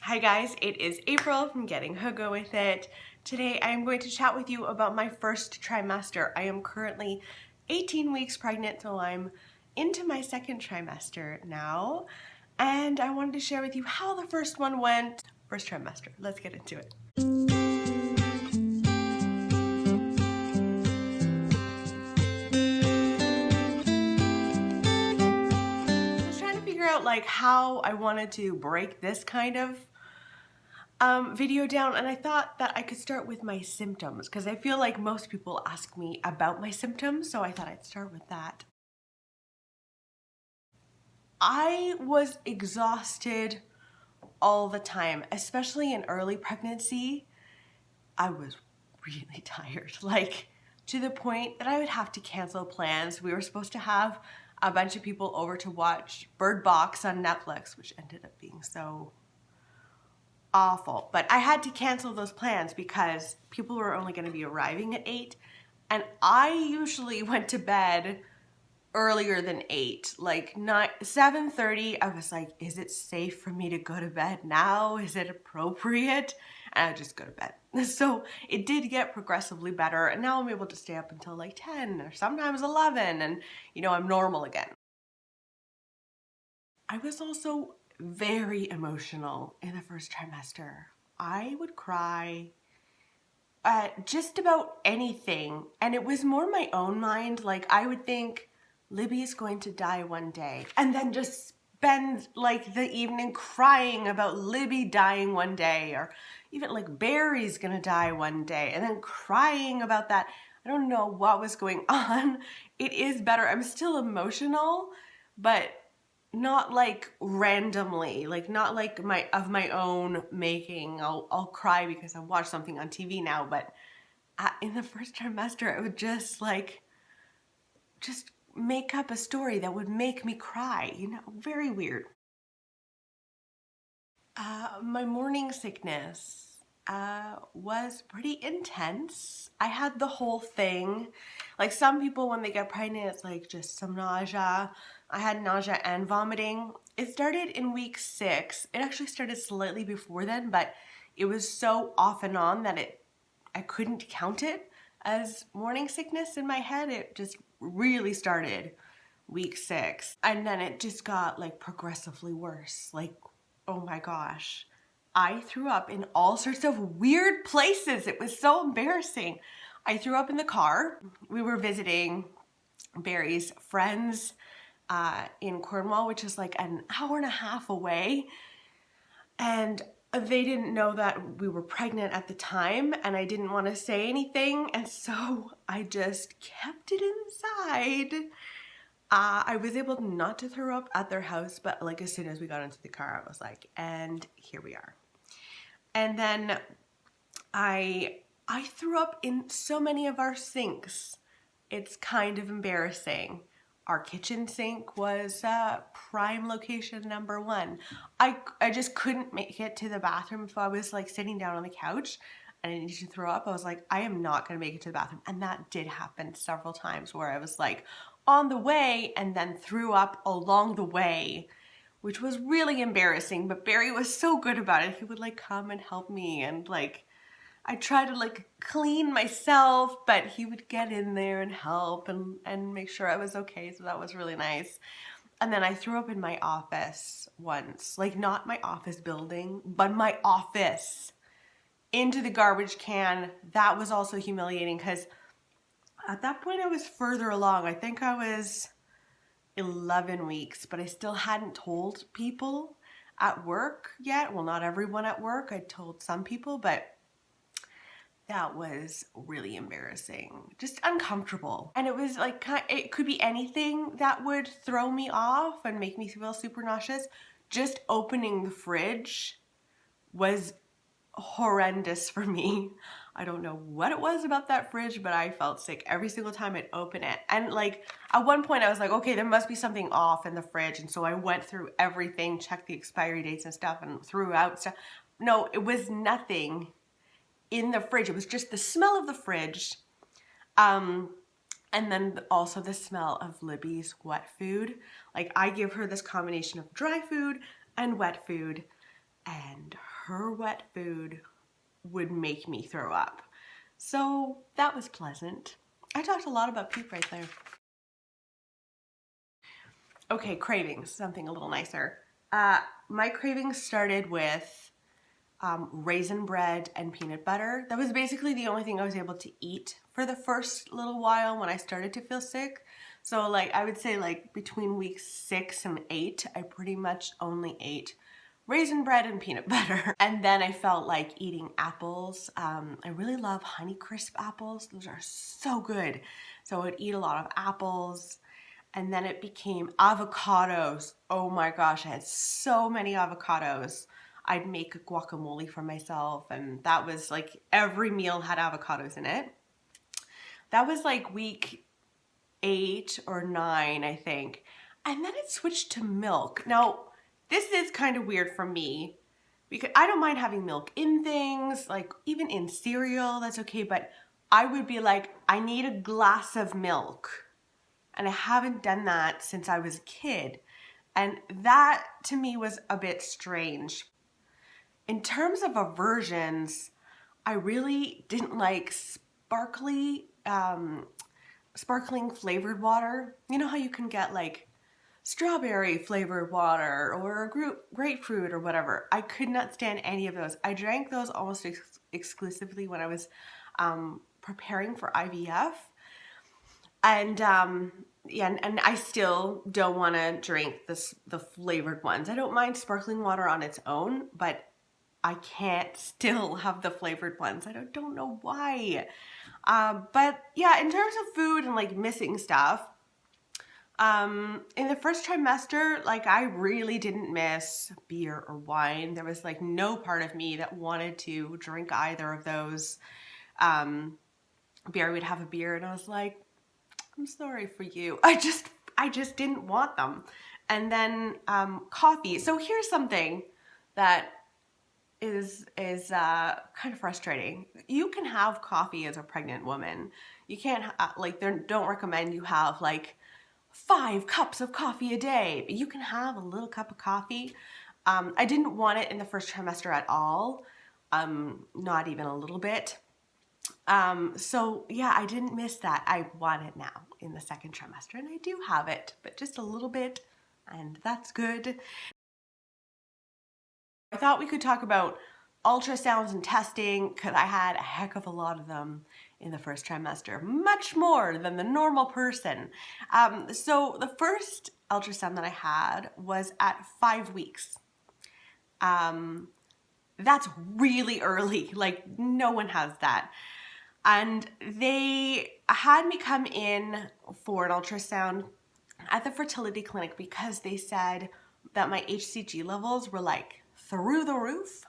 Hi guys, it is April from Getting Huggo With It. Today I am going to chat with you about my first trimester. I am currently 18 weeks pregnant, so I'm into my second trimester now. And I wanted to share with you how the first one went. First trimester, let's get into it. Like how I wanted to break this kind of video down, and I thought that I could start with my symptoms because I feel like most people ask me about my symptoms, so I thought I'd start with that. I was exhausted all the time, especially in early pregnancy. I was really tired, like to the point that I would have to cancel plans. We were supposed to have a bunch of people over to watch Bird Box on Netflix, which ended up being so awful. But I had to cancel those plans because people were only going to be arriving at 8, and I usually went to bed earlier than 8, like 7:30. I was like, is it safe for me to go to bed now? Is it appropriate? And I just go to bed. So it did get progressively better, and now I'm able to stay up until like 10 or sometimes 11, and I'm normal again. I was also very emotional in the first trimester. I would cry at just about anything, and it was more my own mind. Like I would think Libby's going to die one day, and then just spend like the evening crying about Libby dying one day, or even like Barry's gonna die one day, and then crying about that. I don't know what was going on. It is better. I'm still emotional, but not like randomly, like not like of my own making. I'll cry because I watched something on TV now, but in the first trimester, I would just make up a story that would make me cry, very weird. My morning sickness was pretty intense. I had the whole thing. Like some people, when they get pregnant, it's like just some nausea. I had nausea and vomiting. It started in week 6. It actually started slightly before then, but it was so off and on that I couldn't count it as morning sickness in my head. It just really started week 6. And then it just got like progressively worse. Like, oh my gosh. I threw up in all sorts of weird places. It was so embarrassing. I threw up in the car. We were visiting Barry's friends in Cornwall, which is like an hour and a half away. And they didn't know that we were pregnant at the time, and I didn't want to say anything, and so I just kept it inside. I was able not to throw up at their house, but like as soon as we got into the car, I was like, and here we are. And then I threw up in so many of our sinks. It's kind of embarrassing. Our kitchen sink was prime location number 1. I just couldn't make it to the bathroom if I was like sitting down on the couch and I needed to throw up. I was like, I am not gonna make it to the bathroom. And that did happen several times where I was like on the way and then threw up along the way, which was really embarrassing. But Barry was so good about it. He would like come and help me, and like I tried to like clean myself, but he would get in there and help and make sure I was okay. So that was really nice. And then I threw up in my office once, like not my office building, but my office, into the garbage can. That was also humiliating because at that point I was further along. I think I was 11 weeks, but I still hadn't told people at work yet. Well, not everyone at work. I told some people, but that was really embarrassing, just uncomfortable. And it was like, it could be anything that would throw me off and make me feel super nauseous. Just opening the fridge was horrendous for me. I don't know what it was about that fridge, but I felt sick every single time I'd open it. And like at one point I was like, okay, there must be something off in the fridge. And so I went through everything, checked the expiry dates and stuff, and threw out stuff. No, it was nothing in the fridge. It was just the smell of the fridge. And then also the smell of Libby's wet food. Like I give her this combination of dry food and wet food, and her wet food would make me throw up. So that was pleasant. I talked a lot about puke right there. Okay, cravings, something a little nicer. My cravings started with raisin bread and peanut butter. That was basically the only thing I was able to eat for the first little while when I started to feel sick. So like I would say like between weeks 6 and 8, I pretty much only ate raisin bread and peanut butter. And then I felt like eating apples. I really love Honeycrisp apples. Those are so good. So I would eat a lot of apples. And then it became avocados. Oh my gosh, I had so many avocados. I'd make a guacamole for myself, and that was like every meal had avocados in it. That was like week 8 or 9, I think. And then it switched to milk. Now, this is kind of weird for me because I don't mind having milk in things, like even in cereal, that's okay, but I would be like, I need a glass of milk. And I haven't done that since I was a kid. And that to me was a bit strange. In terms of aversions, I really didn't like sparkling flavored water. You know how you can get like strawberry flavored water or grapefruit or whatever. I could not stand any of those. I drank those almost exclusively when I was preparing for IVF. And yeah, and I still don't want to drink the flavored ones. I don't mind sparkling water on its own, but I can't still have the flavored ones. I don't know why. But yeah, in terms of food and like missing stuff, in the first trimester, like I really didn't miss beer or wine. There was like no part of me that wanted to drink either of those. Barry would have a beer and I was like, I'm sorry for you. I just didn't want them. And then coffee. So here's something that is kind of frustrating. You can have coffee as a pregnant woman. You can't like they don't recommend you have like 5 cups of coffee a day, but you can have a little cup of coffee. I didn't want it in the first trimester at all. Not even a little bit. So yeah, I didn't miss that. I want it now in the second trimester, and I do have it, but just a little bit, and that's good. I thought we could talk about ultrasounds and testing because I had a heck of a lot of them in the first trimester, much more than the normal person. So the first ultrasound that I had was at 5 weeks. That's really early, like no one has that. And they had me come in for an ultrasound at the fertility clinic because they said that my HCG levels were like through the roof.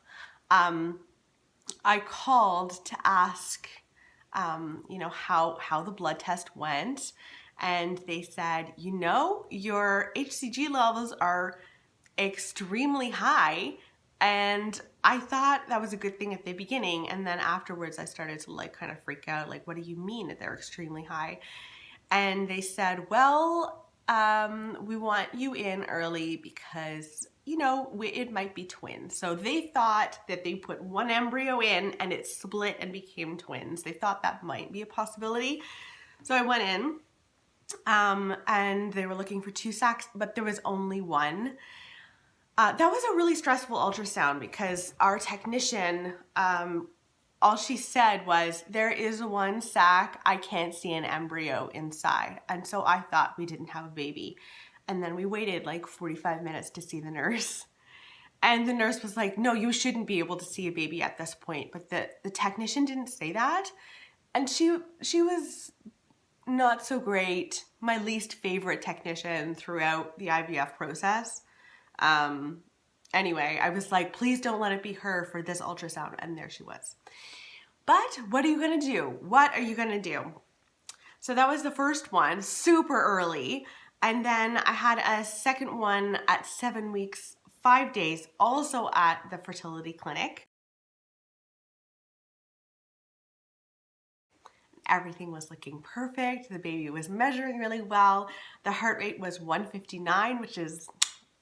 I called to ask, how the blood test went. And they said, your HCG levels are extremely high. And I thought that was a good thing at the beginning. And then afterwards I started to like kind of freak out. Like, what do you mean that they're extremely high? And they said, well, we want you in early because, it might be twins. So they thought that they put one embryo in and it split and became twins. They thought that might be a possibility. So I went in and they were looking for 2 sacs, but there was only one. That was a really stressful ultrasound because our technician, all she said was, there is 1 sac, I can't see an embryo inside. And so I thought we didn't have a baby. And then we waited like 45 minutes to see the nurse. And the nurse was like, no, you shouldn't be able to see a baby at this point. But the technician didn't say that. And she was not so great, my least favorite technician throughout the IVF process. Anyway, I was like, please don't let it be her for this ultrasound. And there she was. But what are you going to do? What are you going to do? So that was the first one, super early. And then I had a second one at 7 weeks, 5 days, also at the fertility clinic. Everything was looking perfect. The baby was measuring really well. The heart rate was 159, which is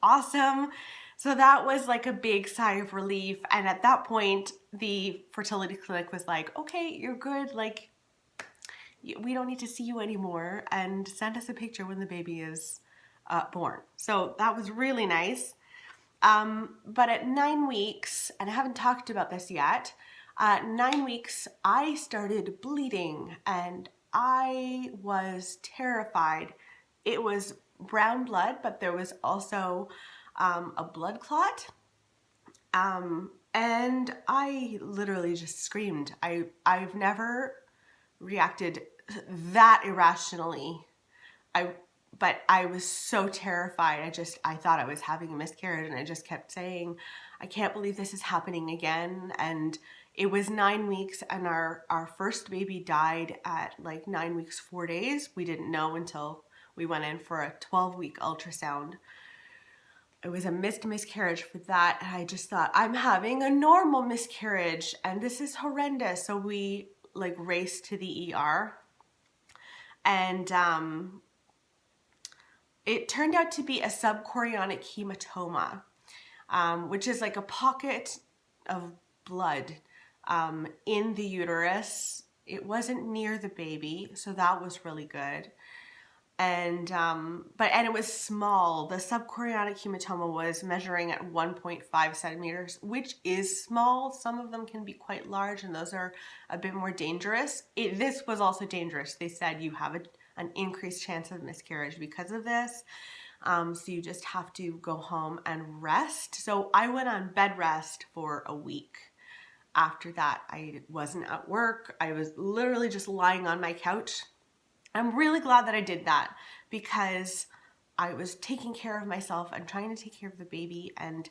awesome. So that was like a big sigh of relief. And at that point, the fertility clinic was like, okay, you're good. Like, we don't need to see you anymore, and send us a picture when the baby is born. So that was really nice. But at 9 weeks, and I haven't talked about this yet, 9 weeks, I started bleeding and I was terrified. It was brown blood, but there was also a blood clot. And I literally just screamed. I've never reacted that irrationally. But I was so terrified. I thought I was having a miscarriage, and I just kept saying, I can't believe this is happening again. And it was 9 weeks, and our first baby died at like 9 weeks, 4 days. We didn't know until we went in for a 12-week ultrasound. It was a miscarriage for that. And I just thought, I'm having a normal miscarriage and this is horrendous. So we like raced to the ER, and it turned out to be a subchorionic hematoma, which is like a pocket of blood in the uterus. It wasn't near the baby, so that was really good. And it was small. The subchorionic hematoma was measuring at 1.5 centimeters, which is small. Some of them can be quite large, and those are a bit more dangerous. This was also dangerous. They said you have an increased chance of miscarriage because of this. So you just have to go home and rest. So I went on bed rest for a week. After that, I wasn't at work. I was literally just lying on my couch. I'm really glad that I did that, because I was taking care of myself and trying to take care of the baby. And,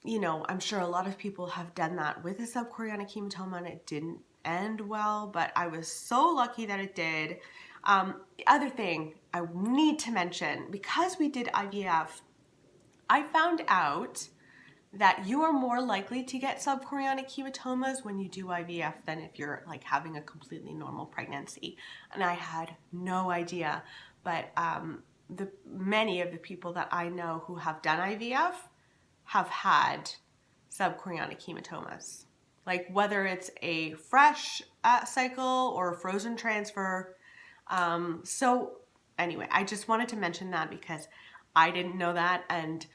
you know, I'm sure a lot of people have done that with a subchorionic hematoma and it didn't end well, but I was so lucky that it did. The other thing I need to mention, because we did IVF, I found out that you are more likely to get subchorionic hematomas when you do IVF than if you're like having a completely normal pregnancy. And I had no idea, but many of the people that I know who have done IVF have had subchorionic hematomas. Like whether it's a fresh cycle or a frozen transfer. So anyway, I just wanted to mention that because I didn't know that, and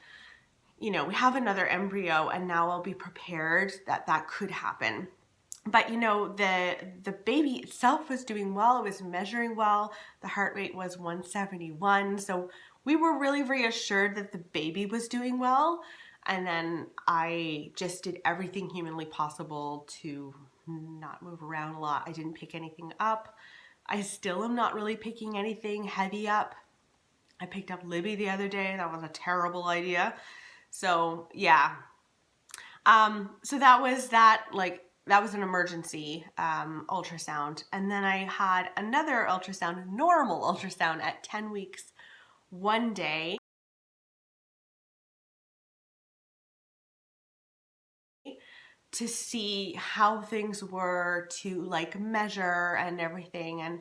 you know, we have another embryo, and now I'll be prepared that that could happen. But you know, the baby itself was doing well. It was measuring well. The heart rate was 171. So we were really reassured that the baby was doing well. And then I just did everything humanly possible to not move around a lot. I didn't pick anything up. I still am not really picking anything heavy up. I picked up Libby the other day. That was a terrible idea. So yeah, so that was an emergency ultrasound. And then I had another ultrasound, normal ultrasound at 10 weeks one day to see how things were, to like measure and everything. And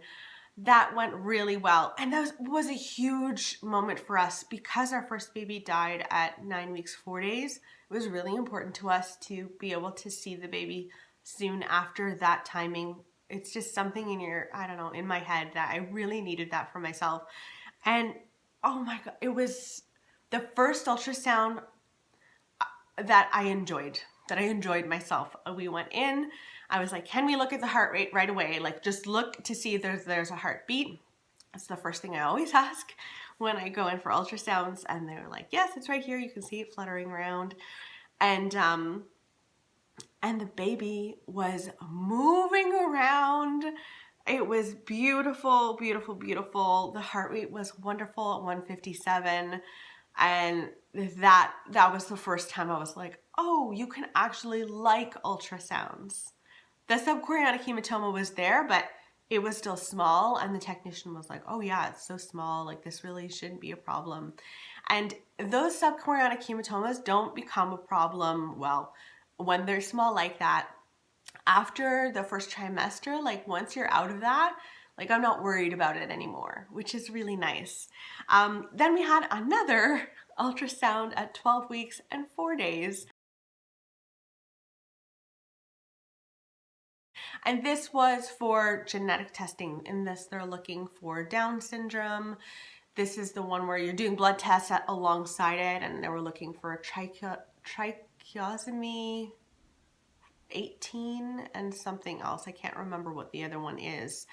that went really well. And that was a huge moment for us because our first baby died at 9 weeks, 4 days. It was really important to us to be able to see the baby soon after that timing. It's just something in my head that I really needed that for myself. And oh my God, it was the first ultrasound that I enjoyed myself. We went in, I was like, can we look at the heart rate right away? Like just look to see if there's a heartbeat. That's the first thing I always ask when I go in for ultrasounds. And they were like, yes, it's right here. You can see it fluttering around. And the baby was moving around. It was beautiful, beautiful, beautiful. The heart rate was wonderful at 157. And that was the first time I was like, oh, you can actually like ultrasounds. The subchorionic hematoma was there, but it was still small. And the technician was like, oh yeah, it's so small. Like this really shouldn't be a problem. And those subchorionic hematomas don't become a problem, well, when they're small like that. After the first trimester, like once you're out of that, like I'm not worried about it anymore, which is really nice. Then we had another ultrasound at 12 weeks and 4 days. And this was for genetic testing. In this, they're looking for Down syndrome. This is the one where you're doing blood tests alongside it, and they were looking for a trichotomy 18 and something else. I can't remember what the other one is.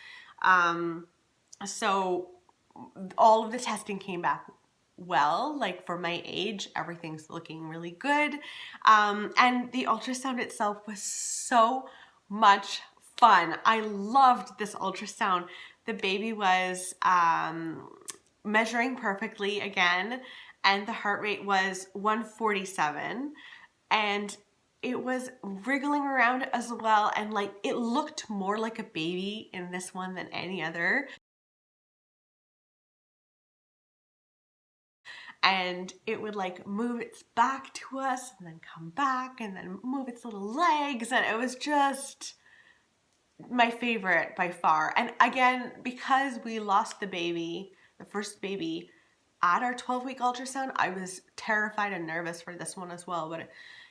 So all of the testing came back well. Like for my age, everything's looking really good. And the ultrasound itself was so much fun. I loved this ultrasound. The baby was measuring perfectly again, and the heart rate was 147, and it was wriggling around as well, and like it looked more like a baby in this one than any other. And it would like move its back to us and then come back and then move its little legs, and it was just my favorite by far. And again, because we lost the baby, the first baby, at our 12-week ultrasound, I was terrified and nervous for this one as well, but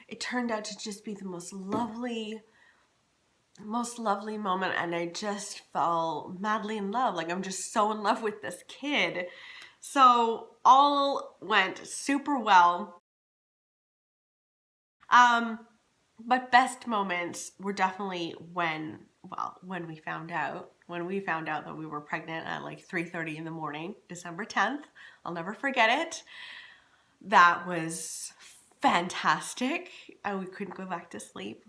it turned out to just be the most lovely moment, and I just fell madly in love. Like, I'm just so in love with this kid. So all went super well. But best moments were definitely when we found out that we were pregnant at like 3:30 in the morning, December 10th. I'll never forget it. That was fantastic, and we couldn't go back to sleep.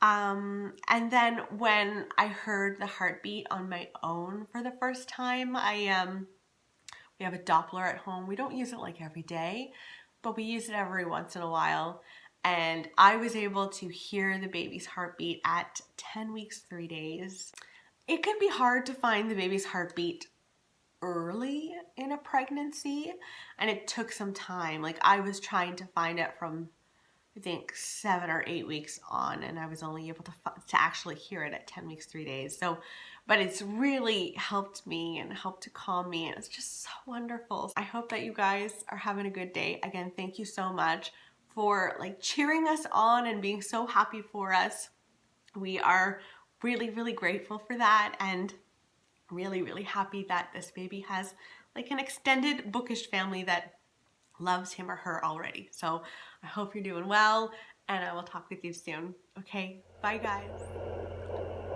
And then when I heard the heartbeat on my own for the first time, we have a Doppler at home. We don't use it like every day, but we use it every once in a while. And I was able to hear the baby's heartbeat at 10 weeks, 3 days. It can be hard to find the baby's heartbeat early in a pregnancy, and it took some time. Like, I was trying to find it from, I think, 7 or 8 weeks on, and I was only able to actually hear it at 10 weeks, 3 days. So, but it's really helped me and helped to calm me, and it's just so wonderful. I hope that you guys are having a good day. Again, thank you so much for like cheering us on and being so happy for us. We are really, really grateful for that, and really, really happy that this baby has like an extended bookish family that loves him or her already. So I hope you're doing well, and I will talk with you soon. Okay, bye guys.